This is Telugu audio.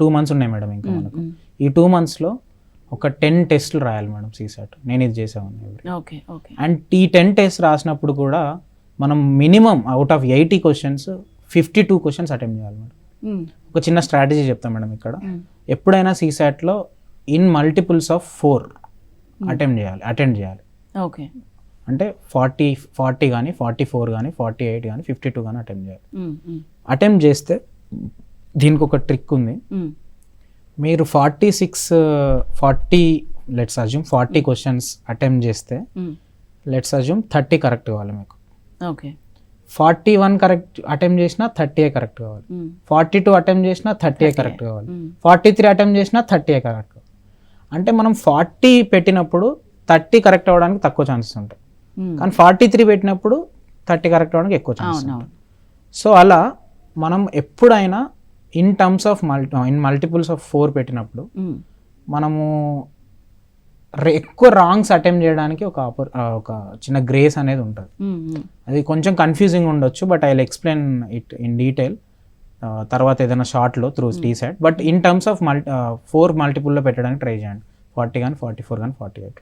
2 months ఉన్నాయి మేడం ఇంకా మనకు. ఈ 2 monthsలో ఒక 10 టెస్ట్లు రాయాలి మేడం సీసాట్. నేను ఇది చేసేవాడిని. Okay okay. అండ్ ఈ 10 టెస్ట్ రాసినప్పుడు కూడా మనం minimum out of 80 questions 52 questions attempt చేయాలి మేడం. ఒక చిన్న స్ట్రాటజీ చెప్తాం మేడం ఇక్కడ. ఎప్పుడైనా సీసాట్లో ఇన్ మల్టిపుల్స్ ఆఫ్ 4 అటెండ్ చేయాలి. ఓకే. అంటే 40 కానీ 44 కానీ 48 కానీ 52 కానీ అటెంప్ట్ చేయాలి. అటెంప్ట్ చేస్తే దీనికి ఒక ట్రిక్ ఉంది. మీరు 40 క్వశ్చన్స్ అటెంప్ట్ చేస్తే లెట్స్ అజ్యూమ్ 30 కరెక్ట్ కావాలి మీకు. ఓకే. 41 కరెక్ట్ అటెంప్ట్ చేసినా 30 కరెక్ట్ కావాలి. 42 అటెంప్ట్ చేసినా 30 కరెక్ట్ కావాలి. 43 అటెంప్ట్ చేసినా 30 కరెక్ట్ కావాలి. అంటే మనం 40 పెట్టినప్పుడు 30 కరెక్ట్ అవ్వడానికి తక్కువ ఛాన్సెస్ ఉంటాయి. కానీ 43 పెట్టినప్పుడు 30 కరెక్ట్ అవ్వడానికి ఎక్కువ ఛాన్సెస్ ఉంటాయి. సో అలా మనం ఎప్పుడైనా in terms of multiples of 4 పెట్టినప్పుడు మనము ఎక్కువ రాంగ్స్ అటెంప్ట్ చేయడానికి ఒక చిన్న గ్రేస్ అనేది ఉంటుంది. అది కొంచెం కన్ఫ్యూజింగ్ ఉండొచ్చు, but I will explain it in detail తర్వాత ఏదైనా షార్ట్లో through TSET. But in terms of 4 మల్టిపుల్లో పెట్టడానికి ట్రై చేయండి. 40 కానీ 44 కానీ 48.